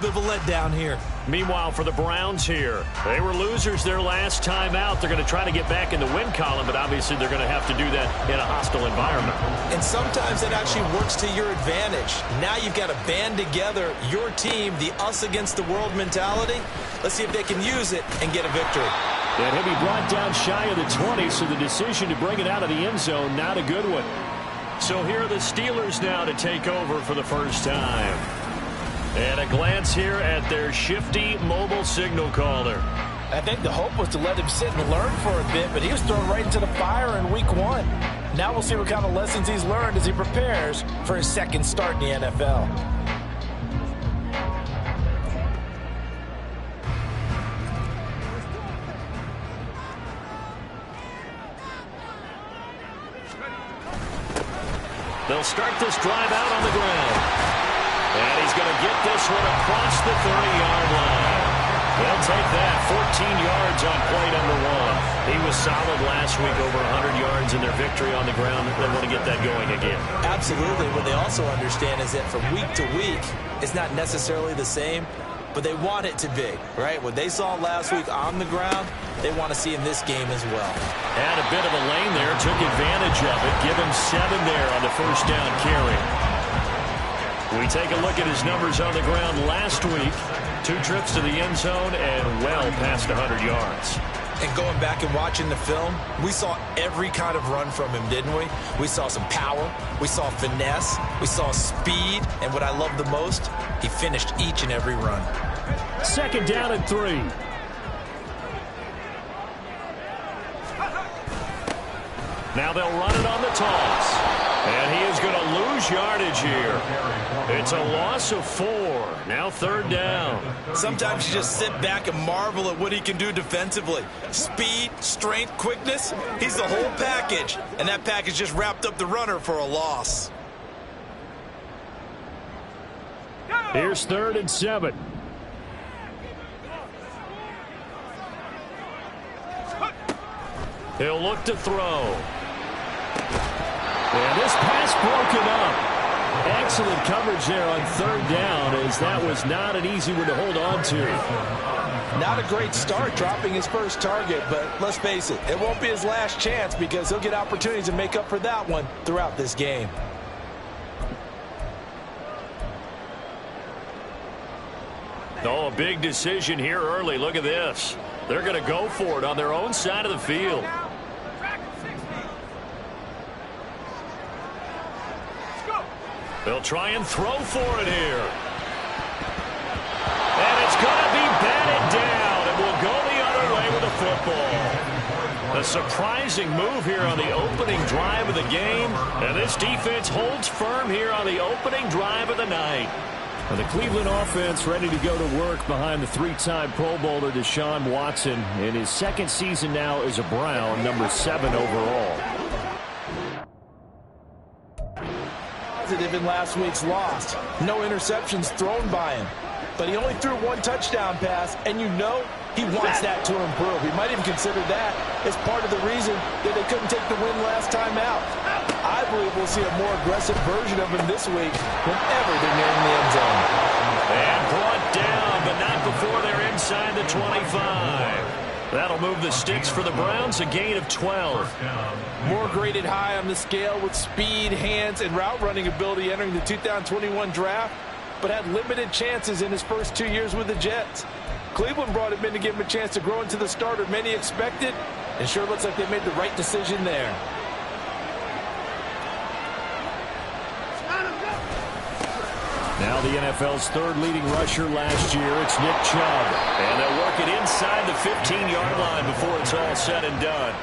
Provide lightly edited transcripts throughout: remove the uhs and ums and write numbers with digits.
Bit of a letdown here. Meanwhile, for the Browns here, they were losers their last time out. They're going to try to get back in the win column, but obviously they're going to have to do that in a hostile environment. And sometimes that actually works to your advantage. Now you've got to band together your team, the us against the world mentality. Let's see if they can use it and get a victory. And he'll be brought down shy of the 20, so the decision to bring it out of the end zone, not a good one. So here are the Steelers now to take over for the first time. And a glance here at their shifty mobile signal caller. I think the hope was to let him sit and learn for a bit, but he was thrown right into the fire in week 1. Now we'll see what kind of lessons he's learned as he prepares for his second start in the NFL. They'll start this drive out on the ground. And he's going to get this one across the 30-yard line. They'll take that 14 yards on play number 1. He was solid last week, over 100 yards in their victory on the ground. They want to get that going again. Absolutely. What they also understand is that from week to week, it's not necessarily the same, but they want it to be, right? What they saw last week on the ground, they want to see in this game as well. Had a bit of a lane there, took advantage of it. Give him 7 there on the first down carry. We take a look at his numbers on the ground last week. 2 trips to the end zone and well past 100 yards. And going back and watching the film, we saw every kind of run from him, didn't we? We saw some power, we saw finesse, we saw speed, and what I love the most, he finished each and every run. Second down and 3. Now they'll run it on the toss. And he is going to lose yardage here. It's a loss of 4. Now third down. Sometimes you just sit back and marvel at what he can do defensively. Speed, strength, quickness. He's the whole package. And that package just wrapped up the runner for a loss. Here's 3rd and 7. He'll look to throw. And this pass broken up. Excellent coverage there on 3rd down, as that was not an easy one to hold on to. Not a great start dropping his first target, but let's face it, it won't be his last chance because he'll get opportunities to make up for that one throughout this game. Oh, a big decision here early. Look at this. They're going to go for it on their own side of the field. They'll try and throw for it here. And it's going to be batted down. It will go the other way with the football. A surprising move here on the opening drive of the game. And this defense holds firm here on the opening drive of the night. And the Cleveland offense ready to go to work behind the 3-time Pro Bowler Deshaun Watson in his second season now as a Brown, number 7 overall. In last week's loss. No interceptions thrown by him. But he only threw 1 touchdown pass, and you know he wants that to improve. He might even consider that as part of the reason that they couldn't take the win last time out. I believe we'll see a more aggressive version of him this week whenever they're nearing the end zone. And brought down, but not before they're inside the 25. That'll move the sticks for the Browns, a gain of 12. More graded high on the scale with speed, hands, and route running ability entering the 2021 draft, but had limited chances in his first 2 years with the Jets. Cleveland brought him in to give him a chance to grow into the starter many expected, and sure looks like they made the right decision there. Now the NFL's 3rd leading rusher last year, it's Nick Chubb. And they'll work it inside the 15-yard line before it's all said and done.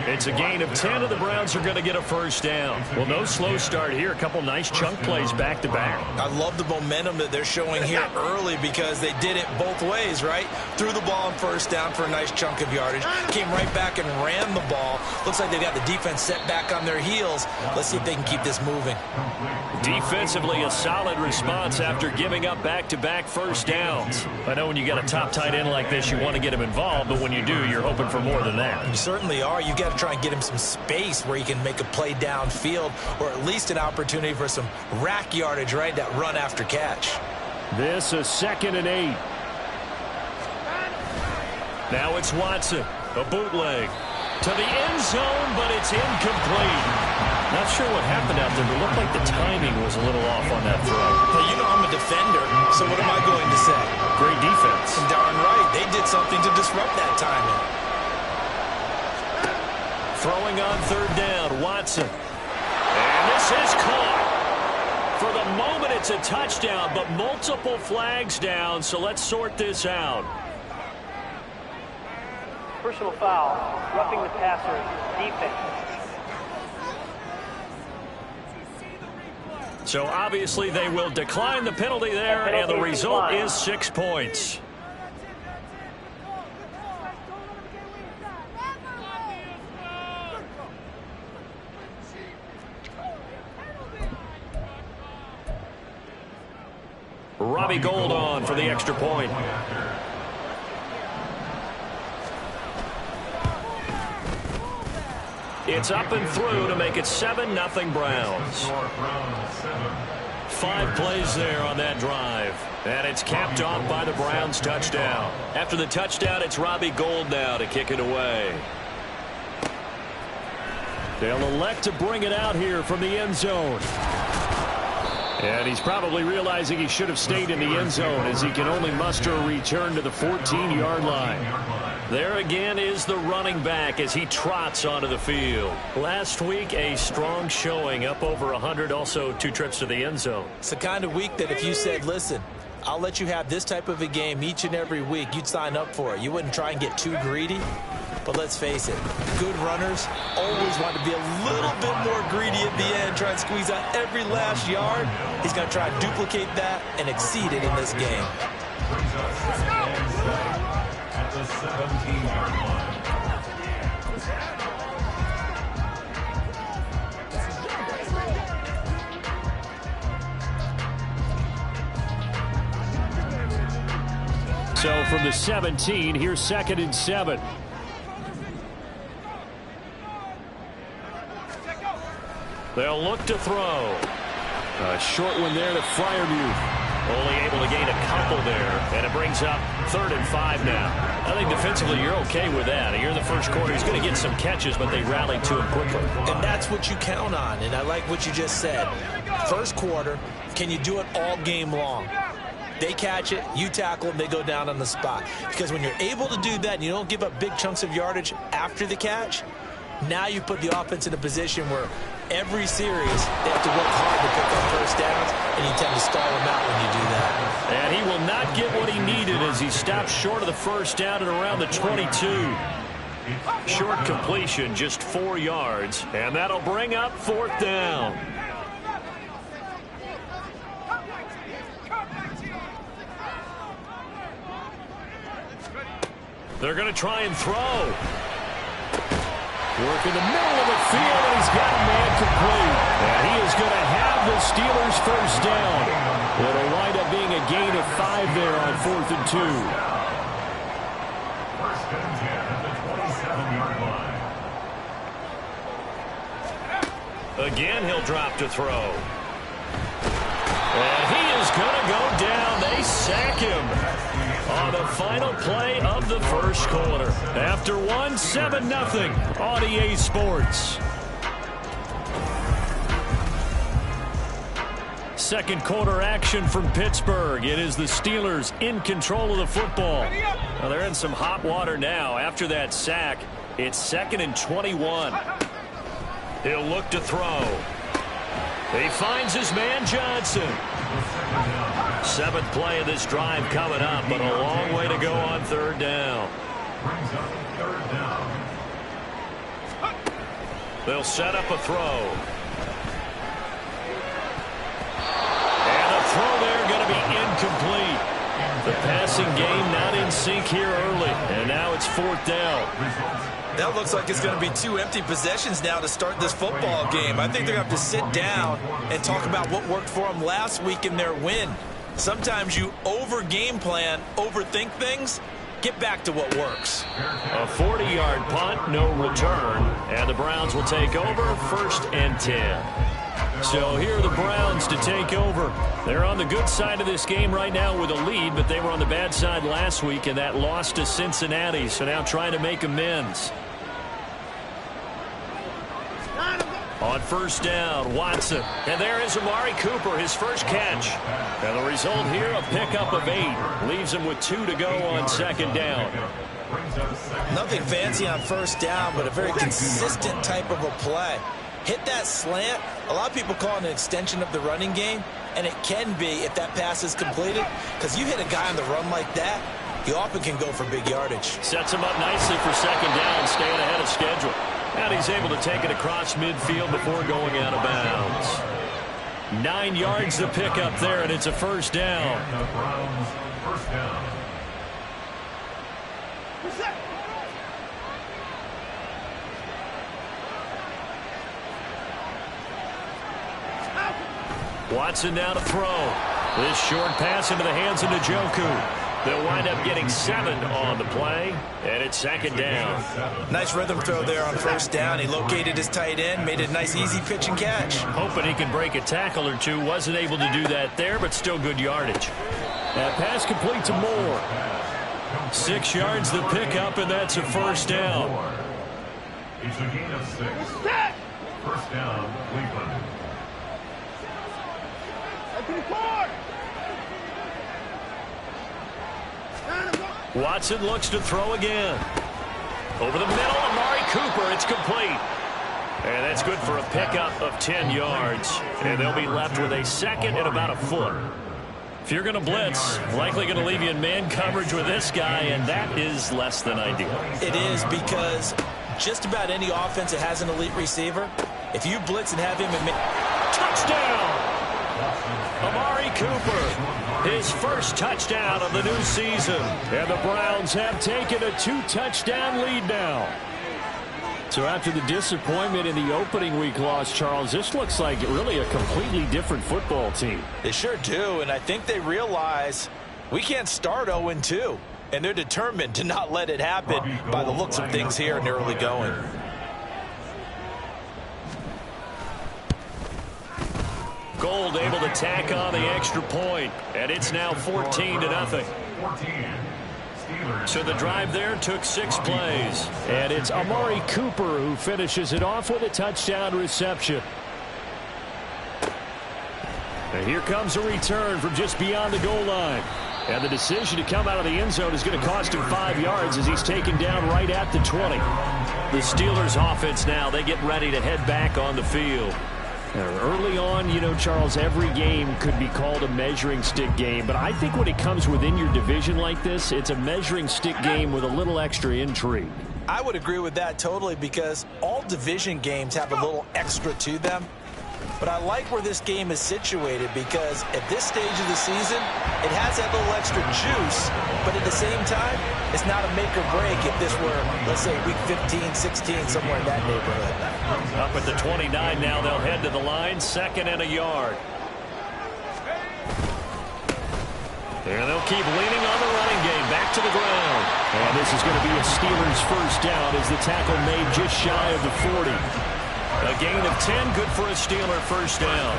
It's a gain of 10, and the Browns are going to get a first down. Well, no slow start here. A couple nice chunk plays back-to-back. I love the momentum that they're showing here early because they did it both ways, right? Threw the ball on first down for a nice chunk of yardage. Came right back and ran the ball. Looks like they've got the defense set back on their heels. Let's see if they can keep this moving. Defensively, a solid response after giving up back-to-back first downs. I know when you got a top tight end like this, you want to get him involved, but when you do, you're hoping for more than that. You certainly are. You got to try and get him some space where he can make a play downfield or at least an opportunity for some rack yardage, right? That run after catch. This is 2nd and 8. Now it's Watson. A bootleg to the end zone, but it's incomplete. Not sure what happened out there, but it looked like the timing was a little off on that throw. Hey, you know I'm a defender, so what am I going to say? Great defense. Darn right. They did something to disrupt that timing. Throwing on 3rd down, Watson. And this is caught. For the moment, it's a touchdown, but multiple flags down, so let's sort this out. Personal foul, roughing the passer, defense. So obviously they will decline the penalty there, and the result is 6 points. Robbie Gould on for the extra point. It's up and through to make it 7-0 Browns. 5 plays there on that drive. And it's capped off by the Browns touchdown. After the touchdown, it's Robbie Gould now to kick it away. They'll elect to bring it out here from the end zone. And he's probably realizing he should have stayed in the end zone as he can only muster a return to the 14-yard line. There again is the running back as he trots onto the field. Last week, a strong showing, up over 100, also 2 trips to the end zone. It's the kind of week that if you said, listen, I'll let you have this type of a game each and every week, you'd sign up for it. You wouldn't try and get too greedy. But let's face it, good runners always want to be a little bit more greedy at the end, try and squeeze out every last yard. He's going to try and duplicate that and exceed it in this game. At the 17-yard line. So from the 17, here's 2nd and 7. They'll look to throw. A short one there to Freiermuth. Only able to gain a couple there, and it brings up 3rd and 5 now. I think defensively you're okay with that. Here in the first quarter, he's going to get some catches, but they rallied to him quickly. And that's what you count on, and I like what you just said. First quarter, can you do it all game long? They catch it, you tackle them, they go down on the spot. Because when you're able to do that and you don't give up big chunks of yardage after the catch, now you put the offense in a position where every series they have to work hard to pick up first downs, and you tend to stall them out when you do that. And he will not get what he needed as he stops short of the first down at around the 22. Short completion, just 4 yards, and that'll bring up 4th down. They're going to try and throw. Work in the middle of the field, and he's got a man complete. And he is going to have the Steelers' first down. It'll wind up being a gain of 5 there on 4th and 2. First and 10 at the 27-yard line. Again, he'll drop to throw. And he is going to go down. They sack him on the final play of the first quarter. After one, 7-0 on EA Sports. Second quarter action from Pittsburgh. It is the Steelers in control of the football. Well, they're in some hot water now. After that sack, it's 2nd and 21. He'll look to throw. He finds his man Johnson. 7th play of this drive coming up, but a long way to go on 3rd down. Brings up 3rd down. They'll set up a throw. And a throw there going to be incomplete. The passing game not in sync here early, and now it's 4th down. That looks like it's going to be 2 empty possessions now to start this football game. I think they're going to have to sit down and talk about what worked for them last week in their win. Sometimes you over-game plan, overthink things. Get back to what works. A 40-yard punt, no return, and the Browns will take over 1st and 10. So here are the Browns to take over. They're on the good side of this game right now with a lead, but they were on the bad side last week in that loss to Cincinnati, so now trying to make amends. On first down, Watson. And there is Amari Cooper, his first catch. And the result here, a pickup of 8. Leaves him with 2 to go on second down. Nothing fancy on first down, but a very consistent type of a play. Hit that slant. A lot of people call it an extension of the running game, and it can be if that pass is completed, because you hit a guy on the run like that, he often can go for big yardage. Sets him up nicely for second down, staying ahead of schedule. And he's able to take it across midfield before going out of bounds. 9 yards to pick up there, and it's a first down. First down. Watson now to throw. This short pass into the hands of Njoku. They'll wind up getting 7 on the play, and it's second down. Nice rhythm throw there on first down. He located his tight end, made a nice easy pitch and catch. Hoping he can break a tackle or two. Wasn't able to do that there, but still good yardage. That pass complete to Moore. 6 yards to pick up, and that's a first down. It's a gain of 6. First down, Cleveland. Watson looks to throw again. Over the middle, Amari Cooper. It's complete. And that's good for a pickup of 10 yards. And they'll be left with a second and about a foot. If you're going to blitz, likely going to leave you in man coverage with this guy, and that is less than ideal. It is, because just about any offense that has an elite receiver, if you blitz and have him in touchdown! Amari Cooper, his first touchdown of the new season. And the Browns have taken a 2-touchdown lead now. So after the disappointment in the opening week loss, Charles, this looks like really a completely different football team. They sure do, and I think they realize we can't start 0-2, and they're determined to not let it happen by the looks of things here in the early going. Gold able to tack on the extra point, and it's now 14-0. So the drive there took 6 plays. And it's Amari Cooper who finishes it off with a touchdown reception. And here comes a return from just beyond the goal line. And the decision to come out of the end zone is going to cost him 5 yards as he's taken down right at the 20. The Steelers offense now, they get ready to head back on the field. Early on, you know, Charles, every game could be called a measuring stick game. But I think when it comes within your division like this, it's a measuring stick game with a little extra intrigue. I would agree with that totally, because all division games have a little extra to them. But I like where this game is situated, because at this stage of the season, it has that little extra juice. But at the same time, it's not a make or break if this were, let's say, week 15, 16, somewhere in that neighborhood. Up at the 29 now, they'll head to the line, 2nd and a yard. And they'll keep leaning on the running game, back to the ground. And this is going to be a Steelers first down as the tackle made just shy of the 40. A gain of 10, good for a Steeler first down.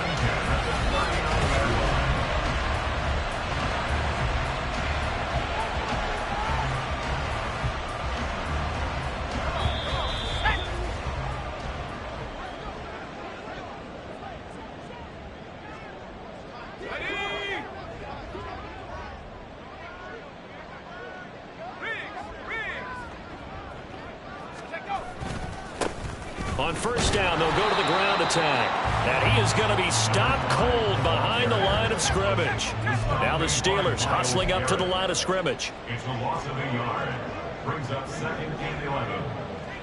On first down, they'll go to the ground attack. And he is going to be stopped cold behind the line of scrimmage. Now the Steelers hustling up to the line of scrimmage. It's a loss of a yard. Brings up 2nd and 11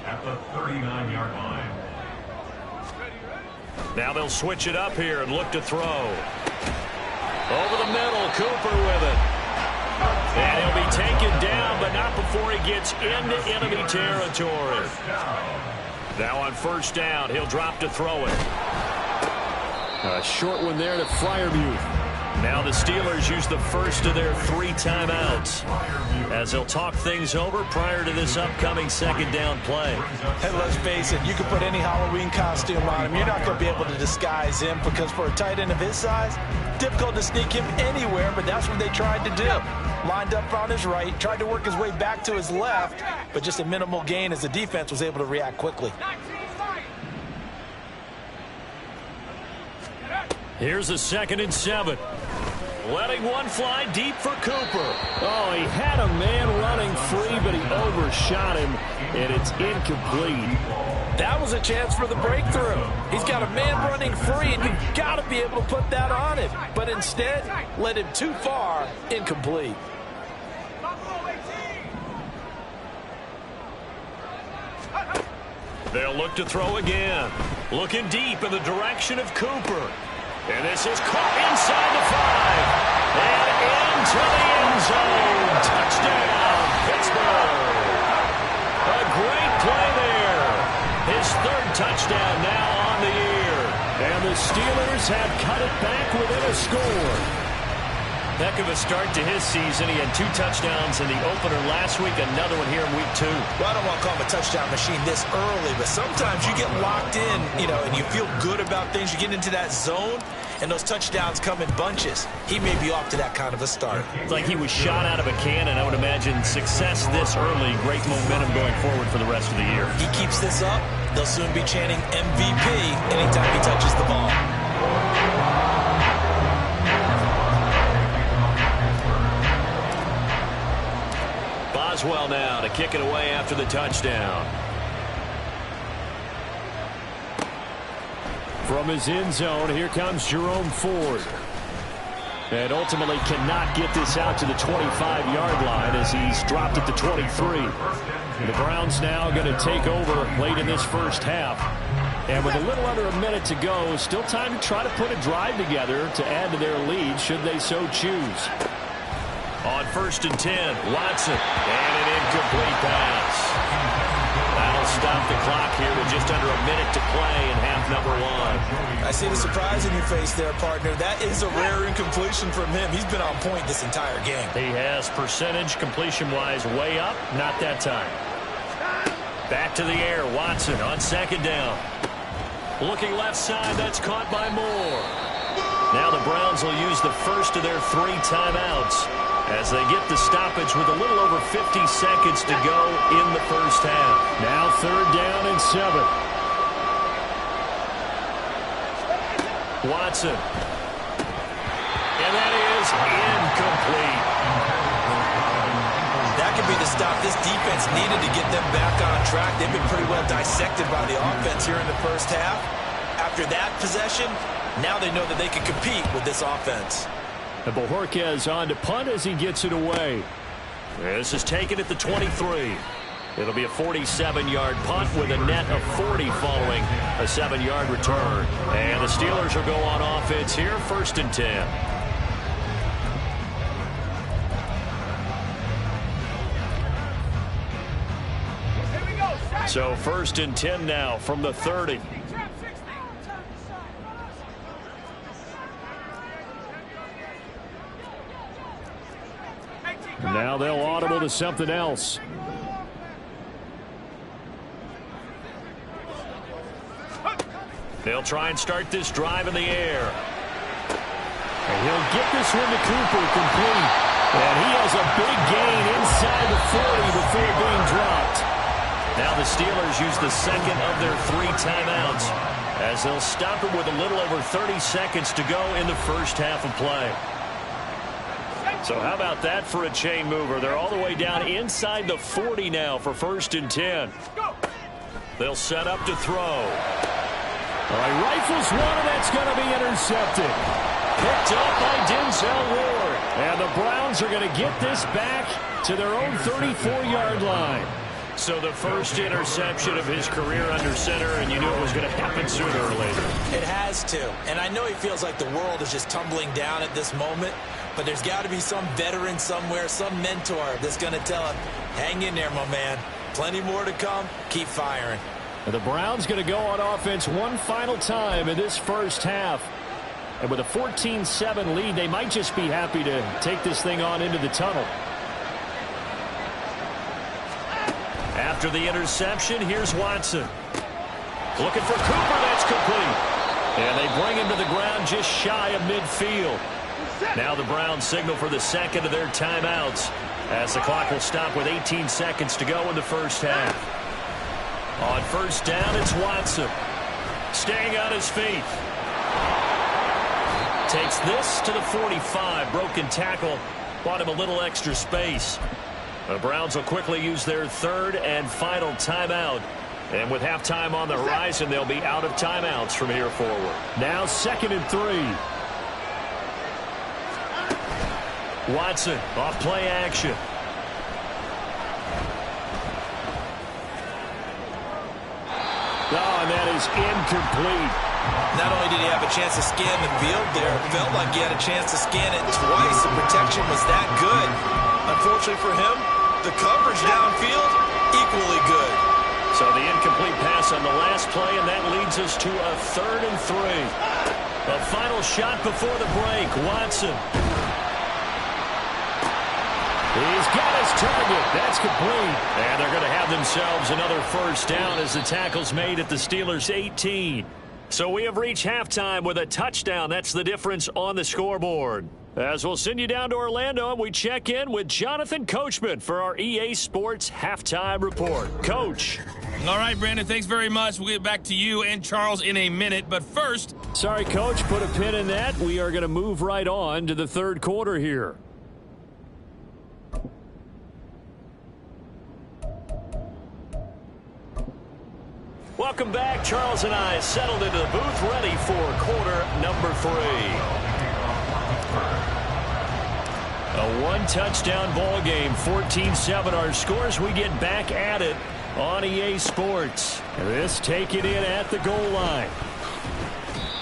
at the 39-yard line. Now they'll switch it up here and look to throw. Over the middle, Cooper with it. And he'll be taken down, but not before he gets into enemy territory. Now on first down, he'll drop to throw it. A short one there to Freiermuth. Now the Steelers use the first of their 3 timeouts as they'll talk things over prior to this upcoming second down play. Hey, let's face it, you can put any Halloween costume on him. You're not going to be able to disguise him because for a tight end of his size, difficult to sneak him anywhere, but that's what they tried to do. Lined up on his right, tried to work his way back to his left, but just a minimal gain as the defense was able to react quickly. Here's a 2nd and 7. Letting one fly deep for Cooper. Oh, he had a man running free, but he overshot him, and it's incomplete. That was a chance for the breakthrough. He's got a man running free, and you've got to be able to put that on him. But instead, led him too far, incomplete. They'll look to throw again. Looking deep in the direction of Cooper. And this is caught inside the 5. And into the end zone. Touchdown, Pittsburgh. A great play there. His 3rd touchdown now on the year. And the Steelers have cut it back within a score. Heck of a start to his season. He had 2 touchdowns in the opener last week, another one here in week 2. Well, I don't want to call him a touchdown machine this early, but sometimes you get locked in, and you feel good about things. You get into that zone, and those touchdowns come in bunches. He may be off to that kind of a start. It's like he was shot out of a cannon. I would imagine success this early, great momentum going forward for the rest of the year. He keeps this up, they'll soon be chanting MVP anytime he touches the ball. Boswell now to kick it away after the touchdown. From his end zone, here comes Jerome Ford. And ultimately cannot get this out to the 25-yard line as he's dropped at the 23. The Browns now going to take over late in this first half. And with a little under a minute to go, still time to try to put a drive together to add to their lead should they so choose. On 1st and 10, Watson. And an incomplete pass. That'll stop the clock here with just under a minute to play in half number 1. I see the surprise in your face there, partner. That is a rare incompletion from him. He's been on point this entire game. He has percentage completion-wise way up. Not that time. Back to the air. Watson on 2nd down. Looking left side. That's caught by Moore. Now the Browns will use the first of their 3 timeouts as they get the stoppage with a little over 50 seconds to go in the first half. Now 3rd down and 7. Watson. And that is incomplete. That could be the stop this defense needed to get them back on track. They've been pretty well dissected by the offense here in the first half. After that possession, now they know that they can compete with this offense. And Bojorquez on to punt as he gets it away. This is taken at the 23. It'll be a 47-yard punt with a net of 40 following a 7-yard return. And the Steelers will go on offense here, 1st and 10. So 1st and 10 now from the 30. Now they'll audible to something else. They'll try and start this drive in the air. And he'll get this one to Cooper complete. And he has a big gain inside the 40 before being dropped. Now the Steelers use the 2nd of their 3 timeouts as they'll stop it with a little over 30 seconds to go in the first half of play. So how about that for a chain mover? They're all the way down inside the 40 now for 1st and 10. They'll set up to throw. All right, rifles one, and that's going to be intercepted. Picked up by Denzel Ward. And the Browns are going to get this back to their own 34-yard line. So the first interception of his career under center, and you knew it was going to happen sooner or later. It has to. And I know he feels like the world is just tumbling down at this moment, but there's got to be some veteran somewhere, some mentor that's going to tell him, hang in there, my man. Plenty more to come. Keep firing. And the Browns going to go on offense one final time in this first half. And with a 14-7 lead, they might just be happy to take this thing on into the tunnel. After the interception, here's Watson. Looking for Cooper, that's complete. And they bring him to the ground just shy of midfield. Now the Browns signal for the second of their timeouts, as the clock will stop with 18 seconds to go in the first half. On first down, it's Watson. Staying on his feet. Takes this to the 45. Broken tackle. Bought him a little extra space. The Browns will quickly use their third and final timeout. And with halftime on the horizon, they'll be out of timeouts from here forward. Now 2nd and 3. Watson off play action. Oh, and that is incomplete. Not only did he have a chance to scan the field there, it felt like he had a chance to scan it twice. The protection was that good. Unfortunately for him, the coverage downfield, equally good. So the incomplete pass on the last play, and that leads us to a 3rd and 3. A final shot before the break. Watson. He's got his target. That's complete. And they're going to have themselves another first down as the tackle's made at the Steelers' 18. So we have reached halftime with a touchdown. That's the difference on the scoreboard. As we'll send you down to Orlando, and we check in with Jonathan Coachman for our EA Sports Halftime Report. Coach. All right, Brandon, thanks very much. We'll get back to you and Charles in a minute. But first... Sorry, Coach, put a pin in that. We are going to move right on to the third quarter here. Welcome back. Charles and I settled into the booth, ready for quarter number 3. A one-touchdown ball game, 14-7 our scores. We get back at it on EA Sports. This take it in at the goal line.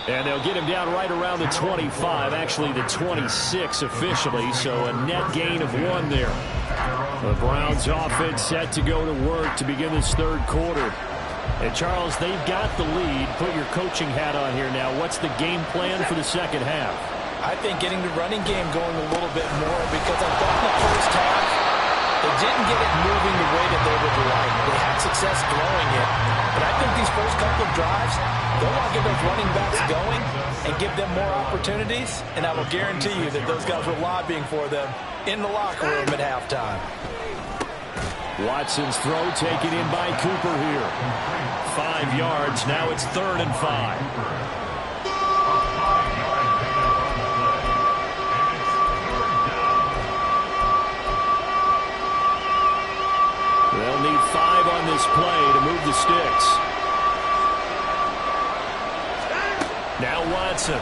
And they'll get him down right around the 25, actually the 26 officially, so a net gain of 1 there. The Browns offense set to go to work to begin this third quarter. And Charles, they've got the lead. Put your coaching hat on here now. What's the game plan for the second half? I think getting the running game going a little bit more, because I thought in the first half they didn't get it moving the way that they would like. They had success throwing it. But I think these first couple of drives, they'll want to get those running backs going and give them more opportunities. And I will guarantee you that those guys were lobbying for them in the locker room at halftime. Watson's throw taken in by Cooper here. 5 yards. Now it's 3rd and 5. They'll need 5 on this play to move the sticks. Now Watson.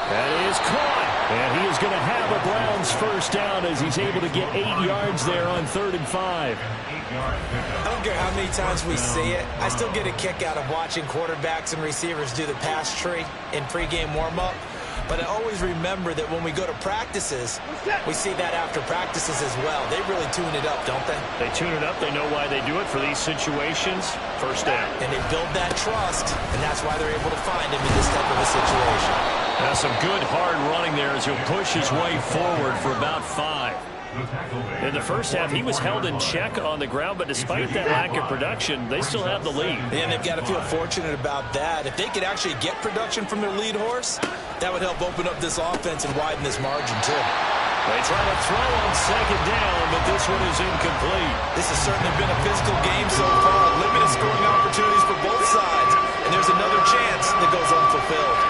That is caught. And he is going to have a Browns first down as he's able to get 8 yards there on 3rd and 5. I don't care how many times we see it. I still get a kick out of watching quarterbacks and receivers do the pass tree in pregame warm-up. But I always remember that when we go to practices, we see that after practices as well. They really tune it up, don't they? They tune it up. They know why they do it for these situations. First down. And they build that trust, and that's why they're able to find him in this type of a situation. Now some good hard running there as he'll push his way forward for about 5. In the first half, he was held in check on the ground, but despite that lack of production, they still have the lead. And they've got to feel fortunate about that. If they could actually get production from their lead horse, that would help open up this offense and widen this margin, too. They try to throw on 2nd down, but this one is incomplete. This has certainly been a physical game so far. Limited scoring opportunities for both sides. And there's another chance that goes unfulfilled.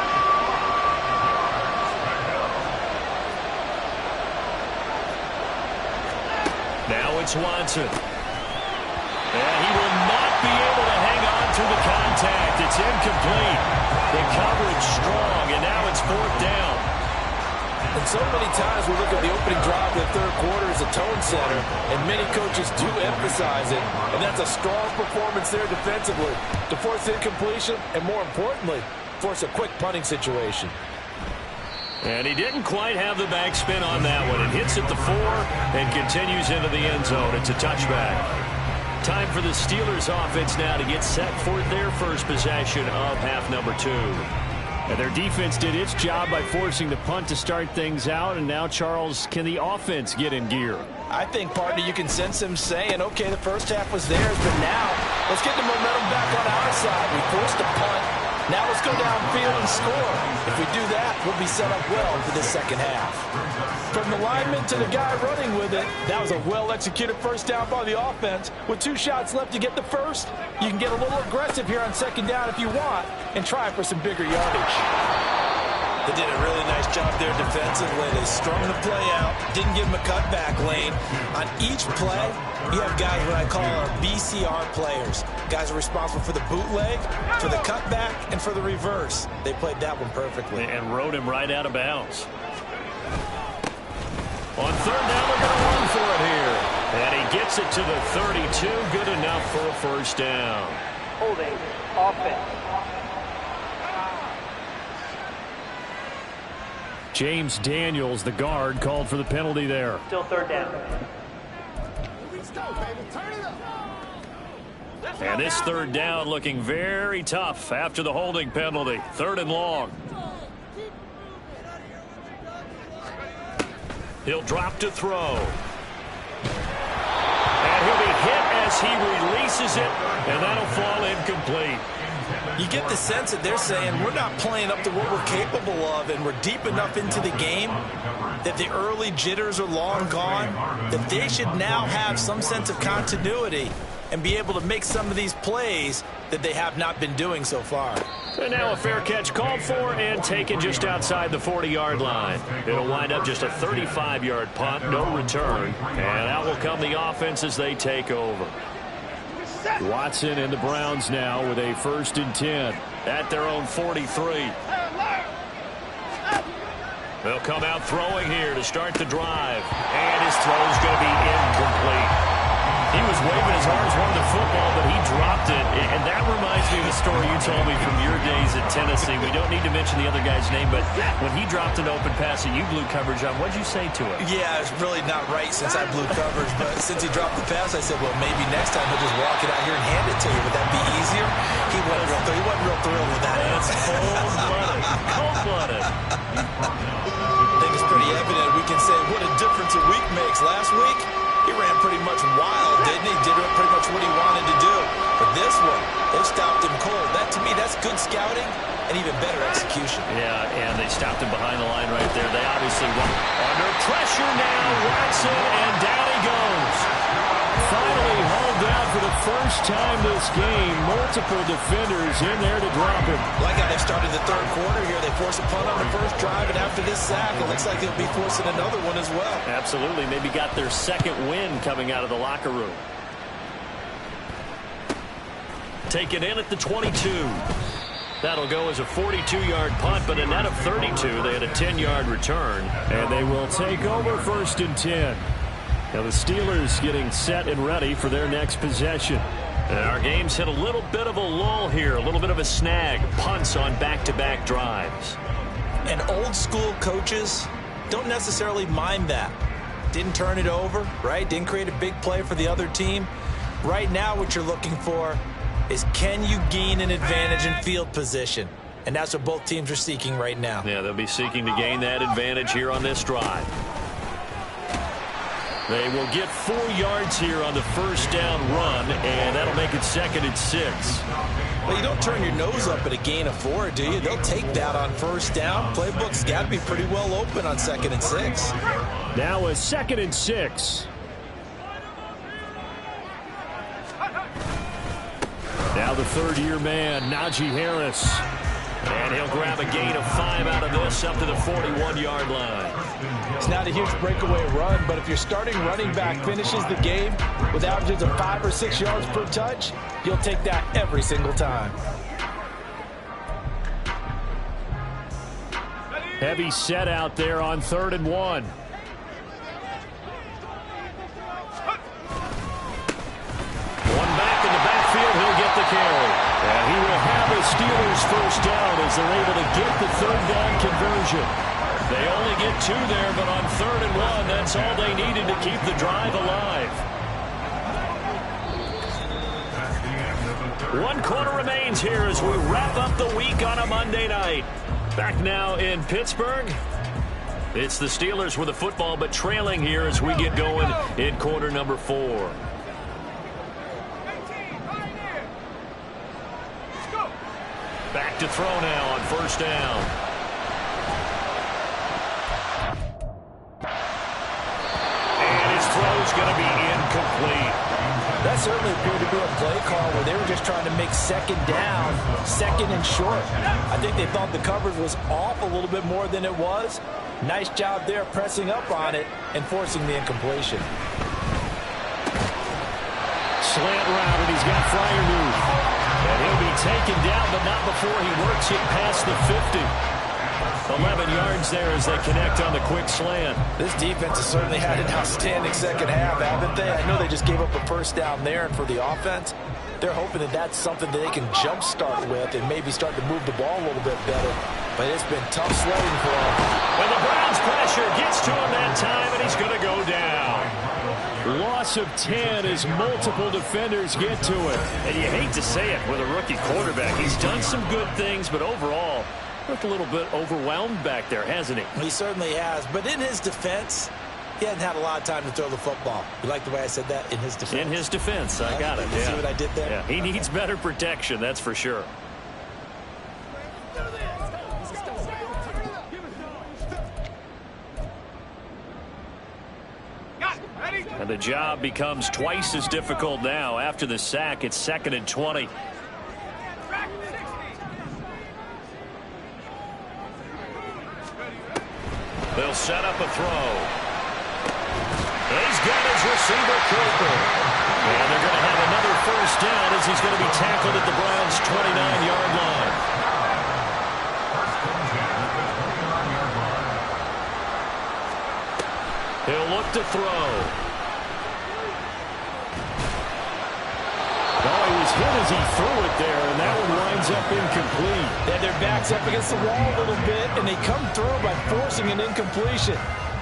Now it's Watson. And he will not be able to hang on to the contact. It's incomplete. The coverage strong, and now it's 4th down. And so many times we look at the opening drive of the third quarter as a tone setter, and many coaches do emphasize it. And that's a strong performance there defensively to force incompletion and, more importantly, force a quick punting situation. And he didn't quite have the backspin on that one. It hits at the 4 and continues into the end zone. It's a touchback. Time for the Steelers offense now to get set for their first possession of half number 2. And their defense did its job by forcing the punt to start things out. And now, Charles, can the offense get in gear? I think, partner, you can sense him saying, okay, the first half was theirs, but now let's get the momentum back on our side. We forced a punt. Now let's go downfield and score. If we do that, we'll be set up well for the second half. From the lineman to the guy running with it, that was a well-executed first down by the offense. With 2 shots left to get the first, you can get a little aggressive here on second down if you want and try for some bigger yardage. They did a really nice job there defensively. They strung the play out, didn't give them a cutback lane. On each play, you have guys what I call our BCR players. Guys are responsible for the bootleg, for the cutback, and for the reverse. They played that one perfectly. And rode him right out of bounds. On third down, we're going to run for it here. And he gets it to the 32. Good enough for a first down. Holding, offense. James Daniels, the guard, called for the penalty there. Still third down. And this third down looking very tough after the holding penalty. 3rd and long. He'll drop to throw. And he'll be hit as he releases it, and that'll fall incomplete. You get the sense that they're saying we're not playing up to what we're capable of, and we're deep enough into the game that the early jitters are long gone, that they should now have some sense of continuity and be able to make some of these plays that they have not been doing so far. And now a fair catch called for and taken just outside the 40-yard line. It'll wind up just a 35-yard punt, no return. And out will come the offense as they take over. Watson and the Browns now with a 1st and 10 at their own 43. They'll come out throwing here to start the drive. And his throw's going to be incomplete. He was waving as hard as wanted the football, but he dropped it. And that reminds me of a story you told me from your days at Tennessee. We don't need to mention the other guy's name, but when he dropped an open pass and you blew coverage on, what'd you say to him? Yeah, it's really not right since I blew coverage, but since he dropped the pass, I said, well, maybe next time he'll just walk it out here and hand it to you. Would that be easier? He wasn't real thrilled with that answer. Cold-blooded. Cold-blooded. I think it's pretty evident. We can say what a difference a week makes. Last week, he ran pretty much wild, didn't he? Did pretty much what he wanted to do. But this one, they stopped him cold. That, to me, that's good scouting and even better execution. Yeah, and they stopped him behind the line right there. They obviously won. Under pressure now, Watson, and down he goes. Finally hauled down for the first time this game. Multiple defenders in there to drop him. Like how they started the 3rd quarter here. They forced a punt on the first drive, and after this sack, it looks like they'll be forcing another one as well. Absolutely. Maybe got their 2nd win coming out of the locker room. Taken in at the 22. That'll go as a 42-yard punt, but a net of 32. They had a 10-yard return. And they will take over 1st and 10. Now the Steelers getting set and ready for their next possession. And our game's hit a little bit of a lull here, a little bit of a snag. Punts on back-to-back drives. And old-school coaches don't necessarily mind that. Didn't turn it over, right? Didn't create a big play for the other team. Right now what you're looking for is can you gain an advantage in field position? And that's what both teams are seeking right now. Yeah, they'll be seeking to gain that advantage here on this drive. They will get 4 yards here on the first down run, and that'll make it 2nd and 6. Well, you don't turn your nose up at a gain of 4, do you? They'll take that on first down. Playbook's got to be pretty well open on 2nd and 6. Now a 2nd and 6. Now the 3rd-year man, Najee Harris. And he'll grab a gain of 5 out of this up to the 41-yard line. It's not a huge breakaway run, but if your starting running back finishes the game with averages of 5 or 6 yards per touch, you'll take that every single time. Heavy set out there on 3rd and 1. One back in the backfield, he'll get the carry. And he will have the Steelers first down as they're able to get the 3rd down conversion. They only get 2 there, but on 3rd and 1, that's all they needed to keep the drive alive. 1 quarter remains here as we wrap up the week on a Monday night. Back now in Pittsburgh. It's the Steelers with the football, but trailing here as we get going in quarter number 4. Back to throw now on first down. And his throw's going to be incomplete. That certainly appeared to be a play call where they were just trying to make second down, second and short. I think they thought the coverage was off a little bit more than it was. Nice job there pressing up on it and forcing the incompletion. Slant route, and he's got Freiermuth. And he'll be taken down, but not before he works it past the 50. 11 yards there as they connect on the quick slant. This defense has certainly had an outstanding second half, haven't they? I know they just gave up a first down there, and for the offense, they're hoping that that's something that they can jumpstart with and maybe start to move the ball a little bit better. But it's been tough sledding for them. And the Browns pressure gets to him that time, and he's going to go down. Loss of 10 as multiple defenders get to it. And you hate to say it with a rookie quarterback. He's done some good things, but overall, looked a little bit overwhelmed back there, hasn't he? He certainly has. But in his defense, he hadn't had a lot of time to throw the football. You like the way I said that? In his defense? In his defense. I got it. You see what I did there? Yeah, he needs better protection, that's for sure. And the job becomes twice as difficult now. After the sack, it's 2nd and 20. They'll set up a throw. He's got his receiver Cooper. And they're going to have another first down as he's going to be tackled at the Browns' 29-yard line. He'll look to throw. Oh, he was hit as he threw it there, and that one winds up incomplete. They had their backs up against the wall a little bit, and they come through by forcing an incompletion.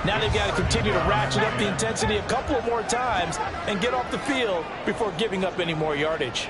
Now they've got to continue to ratchet up the intensity a couple of more times and get off the field before giving up any more yardage.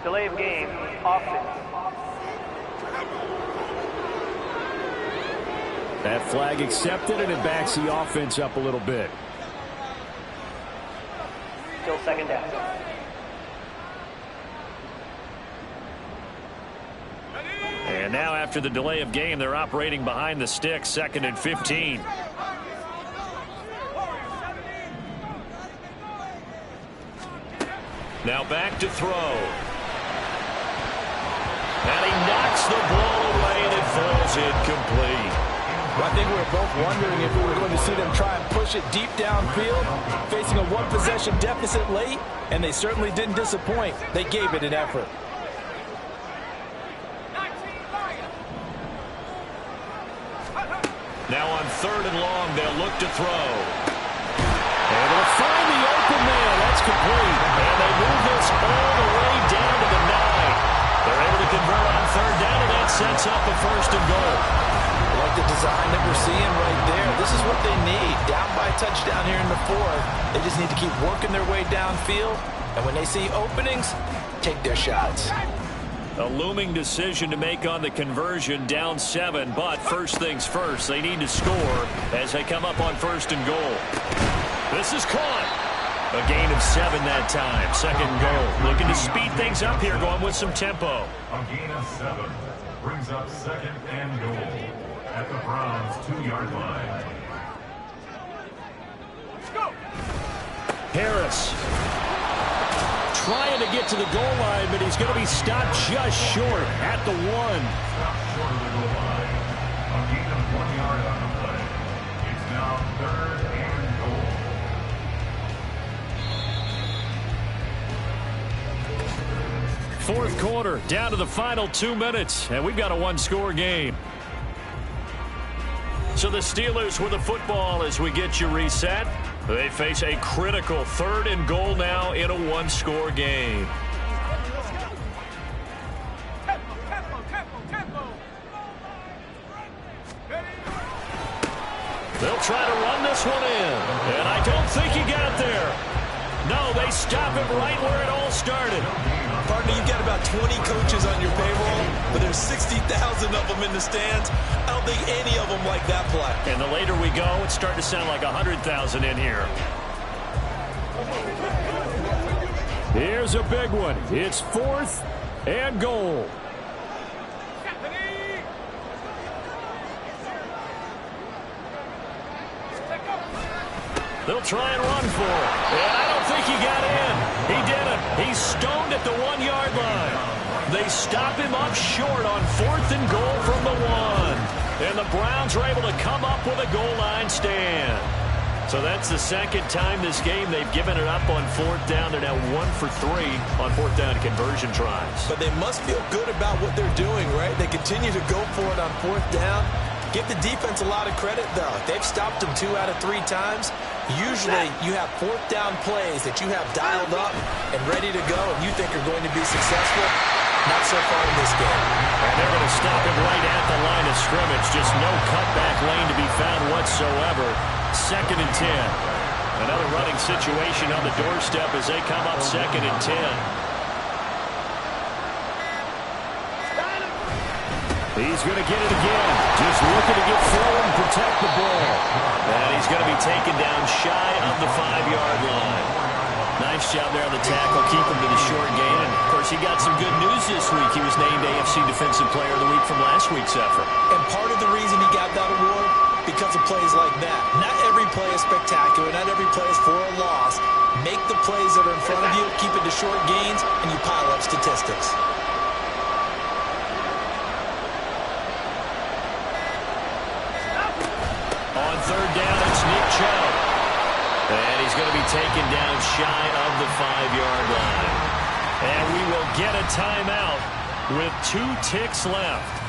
Delay of game, offense. That flag accepted, and it backs the offense up a little bit. Still second down. And now after the delay of game, they're operating behind the sticks, 2nd and 15. Now back to throw. And he knocks the ball away, and it falls incomplete. I think we were both wondering if we were going to see them try and push it deep downfield, facing a one-possession deficit late, and they certainly didn't disappoint. They gave it an effort. Now on 3rd and long, they'll look to throw. Able to find the open man. That's complete. And they move this all the way down to the 9. They're able to convert on 3rd down, and that sets up a 1st and goal. I like the design that we're seeing right there. This is what they need. Down by a touchdown here in the 4th. They just need to keep working their way downfield. And when they see openings, take their shots. A looming decision to make on the conversion, down 7. But first things first, they need to score as they come up on 1st and goal. This is caught. A gain of 7 that time. 2nd goal. Looking to speed things up here, going with some tempo. A gain of 7 brings up 2nd and goal at the Browns' 2-yard line. Let's go. Harris trying to get to the goal line, but he's going to be stopped just short at the 1. Stopped short of the goal line. A gain of 1 yard on the play. It's now 3rd and goal. Fourth quarter, down to the final 2 minutes, and we've got a one-score game. So the Steelers with the football as we get you reset. They face a critical 3rd and goal now in a one-score game. They'll try to run this one in. And I don't think he got there. No, they stop him right where it all started. Partner, you've got about 20 coaches on your payroll, but there's 60,000 of them in the stands. I don't think any of them like that play. And the later we go, it's starting to sound like 100,000 in here. Here's a big one. It's 4th and goal. They'll try and run for it. And I don't think he got in. He didn't. He's stoned at the 1-yard line. They stop him up short on 4th and goal from the 1. And the Browns are able to come up with a goal line stand. So that's the 2nd time this game they've given it up on 4th down. They're now 1 for 3 on 4th down conversion tries. But they must feel good about what they're doing, right? They continue to go for it on 4th down. Give the defense a lot of credit, though. They've stopped them 2 out of 3 times. Usually, you have 4th down plays that you have dialed up and ready to go and you think are going to be successful. Not so far in this game. And they're going to stop him right at the line of scrimmage. Just no cutback lane to be found whatsoever. 2nd and 10. Another running situation on the doorstep as they come up 2nd and 10. He's going to get it again. Just looking to get through and protect the ball. And he's going to be taken down shy of the 5-yard line. Nice job there on the tackle. Keep him to the short gain. And, of course, he got some good news this week. He was named AFC Defensive Player of the Week from last week's effort. And part of the reason he got that award, because of plays like that. Not every play is spectacular. Not every play is for a loss. Make the plays that are in front of you, keep it to short gains, and you pile up statistics. On 3rd down, it's Nick Chubb. And he's going to be taken down shy of the 5-yard line. And we will get a timeout with 2 ticks left.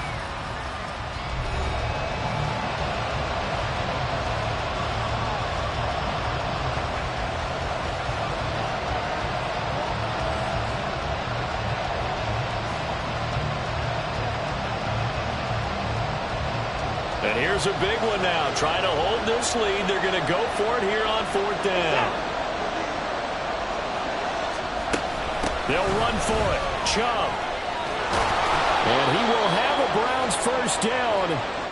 And here's a big one now. Trying to hold this lead. They're going to go for it here on 4th down. They'll run for it. Chubb. And he will have a Browns 1st down